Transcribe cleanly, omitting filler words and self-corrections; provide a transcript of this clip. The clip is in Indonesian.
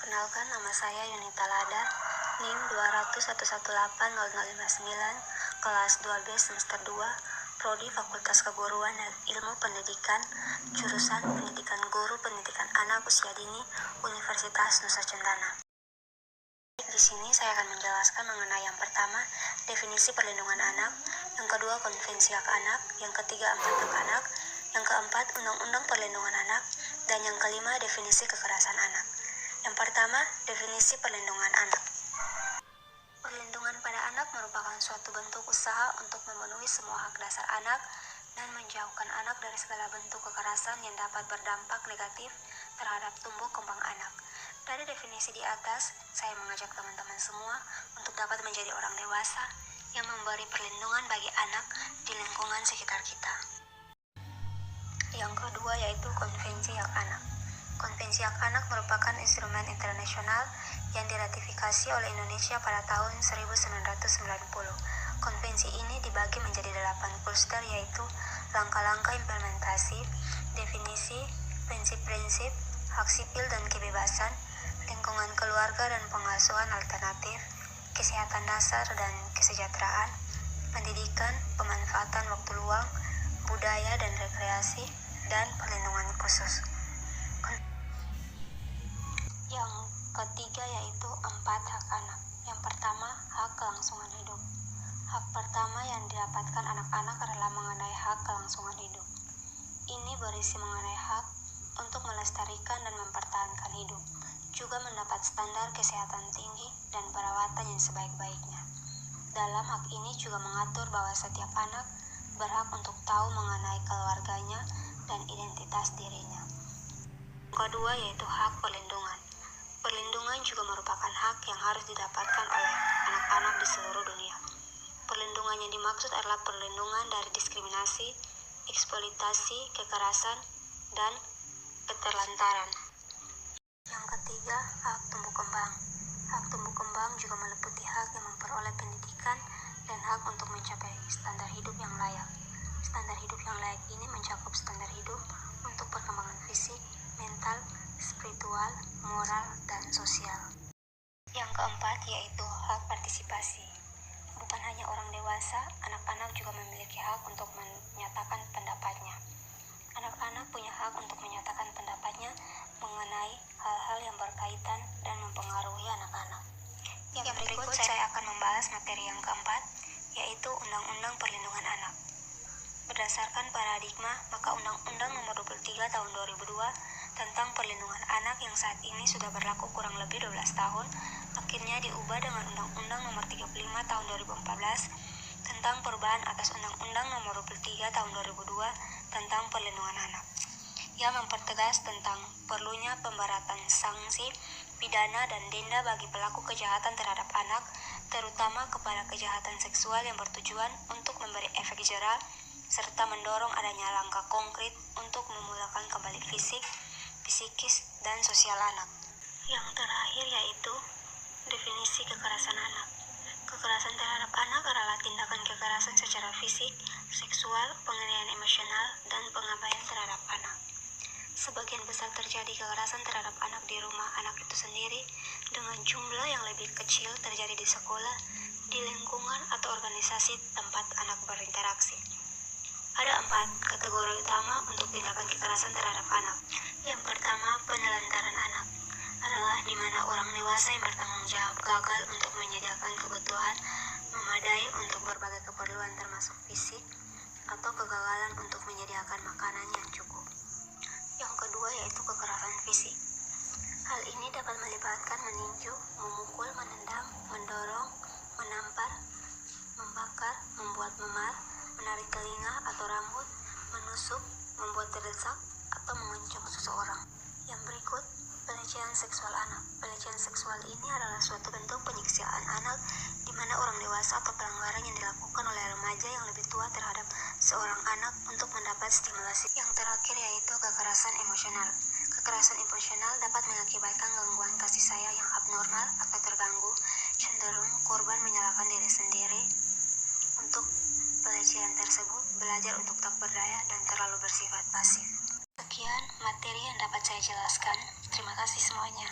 Perkenalkan, nama saya Yunita Lada, NIM 200118059, kelas 2B semester 2, Prodi Fakultas Keguruan dan Ilmu Pendidikan, jurusan Pendidikan Guru Pendidikan Anak Usia Dini, Universitas Nusa Cendana. Di sini saya akan menjelaskan mengenai yang pertama, definisi perlindungan anak, yang kedua, konvensi hak anak, yang ketiga, empat hak anak, yang keempat, undang-undang perlindungan anak, dan yang kelima, definisi kekerasan anak. Yang pertama, definisi perlindungan anak. Perlindungan pada anak merupakan suatu bentuk usaha untuk memenuhi semua hak dasar anak dan menjauhkan anak dari segala bentuk kekerasan yang dapat berdampak negatif terhadap tumbuh kembang anak. Dari definisi di atas, saya mengajak teman-teman semua untuk dapat menjadi orang dewasa yang memberi perlindungan bagi anak di lingkungan sekitar kita. Yang kedua yaitu Konvensi Hak Anak. Konvensi Hak Anak merupakan instrumen internasional yang diratifikasi oleh Indonesia pada tahun 1990. Konvensi ini dibagi menjadi 8 kluster, yaitu langkah-langkah implementasi, definisi, prinsip-prinsip, hak sipil dan kebebasan, lingkungan keluarga dan pengasuhan alternatif, kesehatan dasar dan kesejahteraan, pendidikan, pemanfaatan waktu luang, budaya dan rekreasi, dan perlindungan khusus. Yang ketiga yaitu empat hak anak. Yang pertama, hak kelangsungan hidup. Hak pertama yang didapatkan anak-anak adalah mengenai hak kelangsungan hidup. Ini berisi mengenai hak untuk melestarikan dan mempertahankan hidup, juga mendapat standar kesehatan tinggi dan perawatan yang sebaik-baiknya. Dalam hak ini juga mengatur bahwa setiap anak berhak untuk tahu mengenai keluarganya dan identitas dirinya. Kedua yaitu hak perlindungan. Perlindungan juga merupakan hak yang harus didapatkan oleh anak-anak di seluruh dunia. Perlindungan yang dimaksud adalah perlindungan dari diskriminasi, eksploitasi, kekerasan, dan keterlantaran. Yang ketiga, hak tumbuh kembang. Hak tumbuh kembang juga meliputi hak yang memperoleh pendidikan dan hak untuk mencapai standar hidup yang layak. Standar hidup yang layak ini mencakup standar hidup untuk perkembangan fisik, mental, spiritual, moral, dan sosial. Yang keempat yaitu hak partisipasi. Bukan hanya orang dewasa, anak-anak juga memiliki hak untuk menyatakan pendapatnya. Anak-anak punya hak untuk menyatakan pendapatnya mengenai hal-hal yang berkaitan dan mempengaruhi anak-anak. Yang berikut saya akan membahas materi yang keempat, yaitu Undang-Undang Perlindungan Anak. Berdasarkan paradigma, maka Undang-Undang Nomor 23 Tahun 2002 tentang Perlindungan Anak yang saat ini sudah berlaku kurang lebih 12 tahun, akhirnya diubah dengan Undang-Undang Nomor 35 Tahun 2014 tentang perubahan atas Undang-Undang Nomor 23 Tahun 2002 tentang Perlindungan Anak, yang mempertegas tentang perlunya pemberatan sanksi, pidana, dan denda bagi pelaku kejahatan terhadap anak, terutama kepada kejahatan seksual yang bertujuan untuk memberi efek jera, serta mendorong adanya langkah konkret untuk memulihkan kembali fisik, psikis, dan sosial anak. Yang terakhir yaitu definisi kekerasan anak. Kekerasan terhadap anak adalah tindakan kekerasan secara fisik, seksual, penganiayaan emosional, dan pengabaian terhadap anak. Sebagian besar terjadi kekerasan terhadap anak di rumah anak itu sendiri, dengan jumlah yang lebih kecil terjadi di sekolah, di lingkungan atau organisasi tempat anak berinteraksi. Ada 4 kategori utama untuk tindakan kekerasan terhadap anak. Yang pertama, penelantaran anak adalah di mana orang dewasa yang bertanggung jawab gagal untuk menyediakan kebutuhan memadai untuk berbagai keperluan termasuk fisik, atau kegagalan untuk menyediakan makanan yang cukup. Yang kedua yaitu kekerasan fisik. Hal ini dapat melibatkan meninju, memukul, menendang, mendorong, menampar, membakar, membuat memar, menarik telinga atau rambut, menusuk, membuat terdesak, atau mengencok seseorang. Yang berikut, pelecehan seksual anak. Pelecehan seksual ini adalah suatu bentuk penyiksaan anak di mana orang dewasa atau pelanggaran yang dilakukan oleh remaja yang lebih tua terhadap seorang anak untuk mendapat stimulasi. Yang terakhir yaitu kekerasan emosional. Kekerasan emosional dapat mengakibatkan gangguan kasih sayang yang abnormal atau terganggu, cenderung korban menyalahkan diri sendiri. Untuk pelecehan tersebut, belajar untuk tak berdaya dan terlalu bersifat pasif. Sekian materi yang dapat saya jelaskan. Terima kasih semuanya.